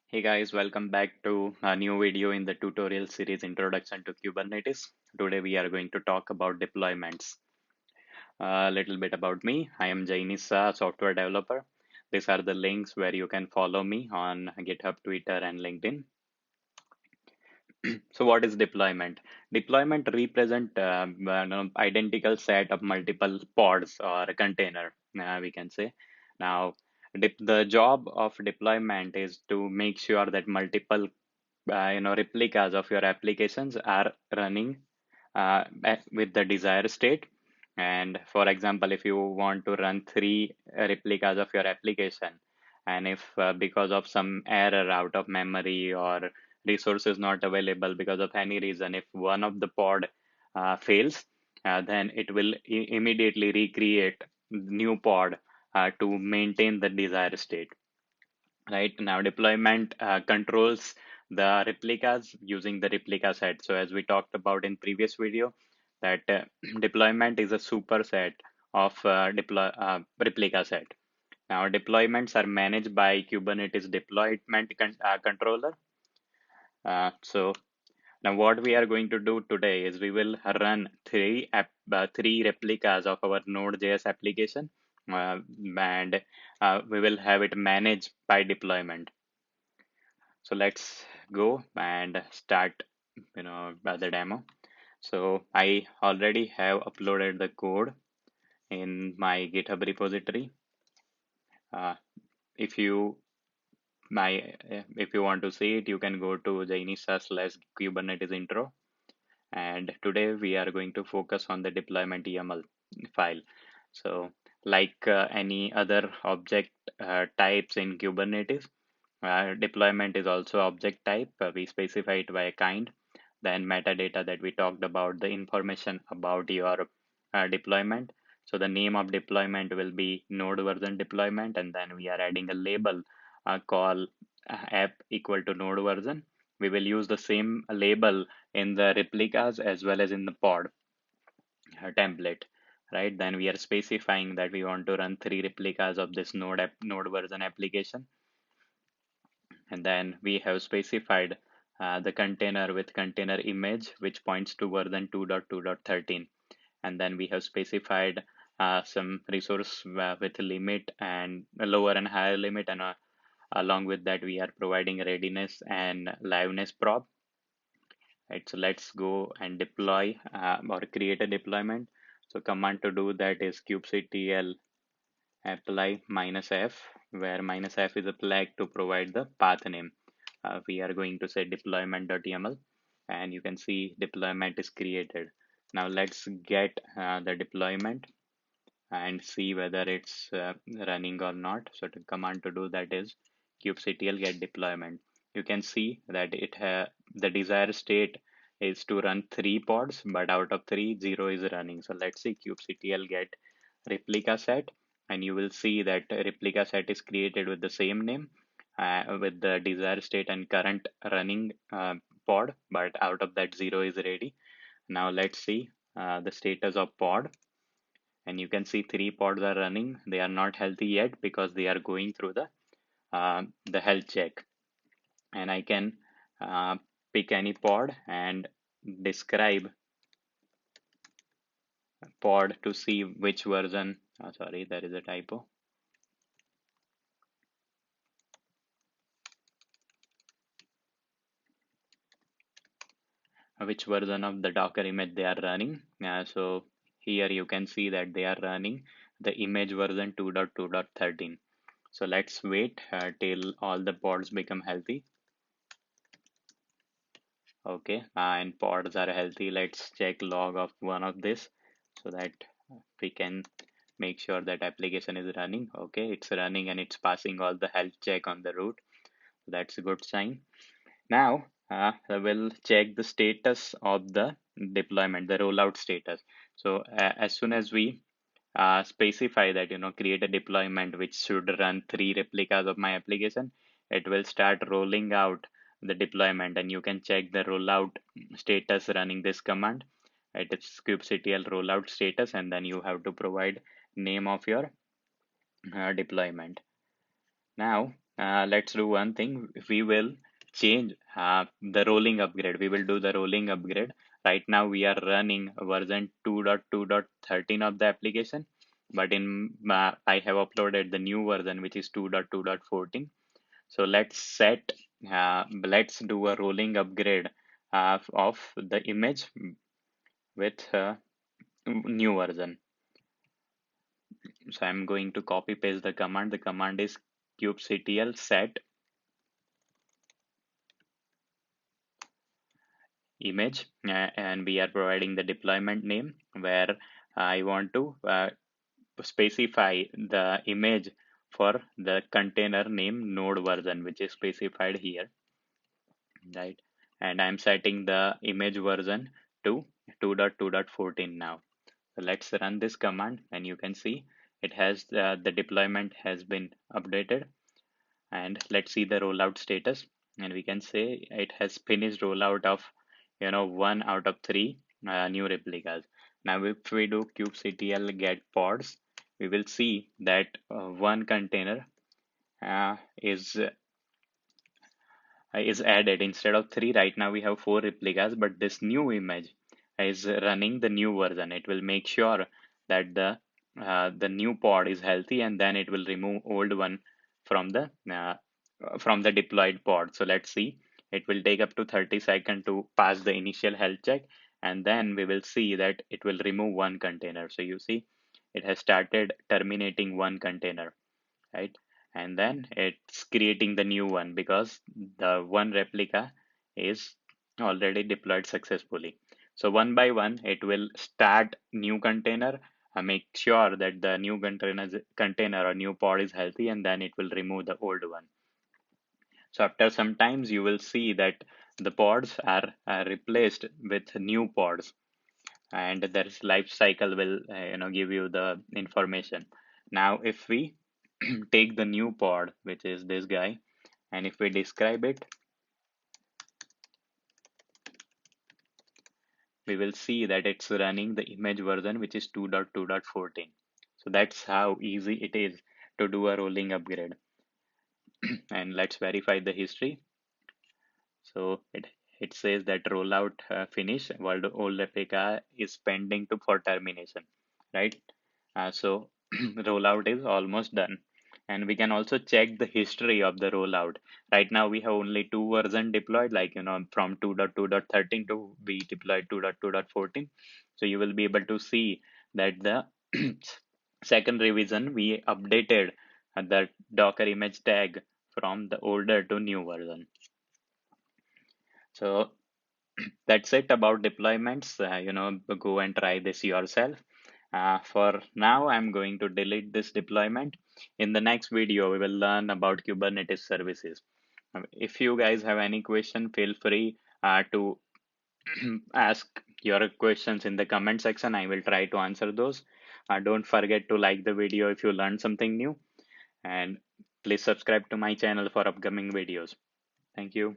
Hey guys, welcome back to a new video in the tutorial series Introduction to Kubernetes. Today we are going to talk about deployments. A little bit about me. I am JainishShah, software developer. These are the links where you can follow me on GitHub, Twitter, and LinkedIn. So what is deployment? Deployment represent an identical set of multiple pods or a container, we can say. Now, the job of deployment is to make sure that multiple replicas of your applications are running with the desired state. And for example, if you want to run three replicas of your application, and if because of some error out of memory or resources not available because of any reason, if one of the pod fails, then it will immediately recreate new pod to maintain the desired state. Right now, deployment controls the replicas using the replica set. So as we talked about in previous video, that deployment is a superset of replica set. Now, deployments are managed by Kubernetes deployment controller. So now what we are going to do today is we will run three replicas of our Node.js application, and we will have it managed by deployment. So let's go and start, the demo. So I already have uploaded the code in my GitHub repository. Uh, if you if you want to see it, you can go to JainishShah/Kubernetes intro. And today we are going to focus on the deployment YAML file. So like any other object types in Kubernetes, deployment is also object type. We specify it by a kind. Then metadata that we talked about, the information about your deployment. So the name of deployment will be node version deployment, and then we are adding a label call app equal to node version. We will use the same label in the replicas as well as in the pod template, right? Then we are specifying that we want to run three replicas of this node version application. And then we have specified the container with container image, which points to version 2.2.13. And then we have specified some resource with limit and a lower and higher limit. And along with that, we are providing readiness and liveness prop. Right, so let's go and deploy or create a deployment. So command to do that is kubectl apply -f, where -f is a flag to provide the path name. We are going to say deployment.yaml, and you can see deployment is created. Now let's get the deployment and see whether it's running or not. So the command to do that is kubectl get deployment. You can see that the desired state is to run three pods, but out of three, zero is running. So let's see kubectl get replica set, and you will see that replica set is created with the same name, with the desired state and current running pod, but out of that, zero is ready. Now let's see the status of pod, and you can see three pods are running. They are not healthy yet because they are going through the health check. And I can pick any pod and describe pod to see which version. Sorry, there is a typo. Which version of the Docker image they are running. So here you can see that they are running the image version 2.2.13. So let's wait till all the pods become healthy. Okay, and pods are healthy. Let's check log of one of this so that we can make sure that application is running. Okay, it's running and it's passing all the health check on the root. That's a good sign. Now, I will check the status of the deployment, the rollout status. So as soon as we specify that, create a deployment which should run three replicas of my application, it will start rolling out the deployment, and you can check the rollout status running this command. It is kubectl rollout status, and then you have to provide name of your deployment. Now, let's do one thing. We will change the rolling upgrade. We will do the rolling upgrade. Right now we are running version 2.2.13 of the application, but in I have uploaded the new version which is 2.2.14. So let's do a rolling upgrade of the image with new version. So I'm going to copy paste the command. The command is kubectl set image, and we are providing the deployment name where I want to specify the image for the container name node version, which is specified here, right? And I'm setting the image version to 2.2.14 now. So let's run this command, and you can see it has the deployment has been updated. And let's see the rollout status, and we can say it has finished rollout of 1 out of 3 new replicas. Now if we do kubectl get pods, we will see that one container is added. Instead of 3, right now we have 4 replicas, but this new image is running the new version. It will make sure that the new pod is healthy, and then it will remove old one from the deployed pod. So let's see. It will take up to 30 seconds to pass the initial health check, and then we will see that it will remove one container. So you see it has started terminating one container, right? And then it's creating the new one because the one replica is already deployed successfully. So one by one, it will start new container, make sure that the new container or new pod is healthy, and then it will remove the old one. So after some times, you will see that the pods are replaced with new pods, and their life cycle will give you the information. Now if we take the new pod, which is this guy, and if we describe it, we will see that it's running the image version which is 2.2.14. So that's how easy it is to do a rolling upgrade. And let's verify the history. So it says that rollout finish, while the old replica is pending for termination, right? So rollout is almost done. And we can also check the history of the rollout. Right now we have only 2 versions deployed, like from 2.2.13 to we deployed 2.2.14. So you will be able to see that the second revision we updated the Docker image tag from the older to new version. So that's it about deployments. Go and try this yourself. For now, I'm going to delete this deployment. In the next video, we will learn about Kubernetes services. If you guys have any question, feel free to ask your questions in the comment section. I will try to answer those. Don't forget to like the video if you learned something new, and please subscribe to my channel for upcoming videos. Thank you.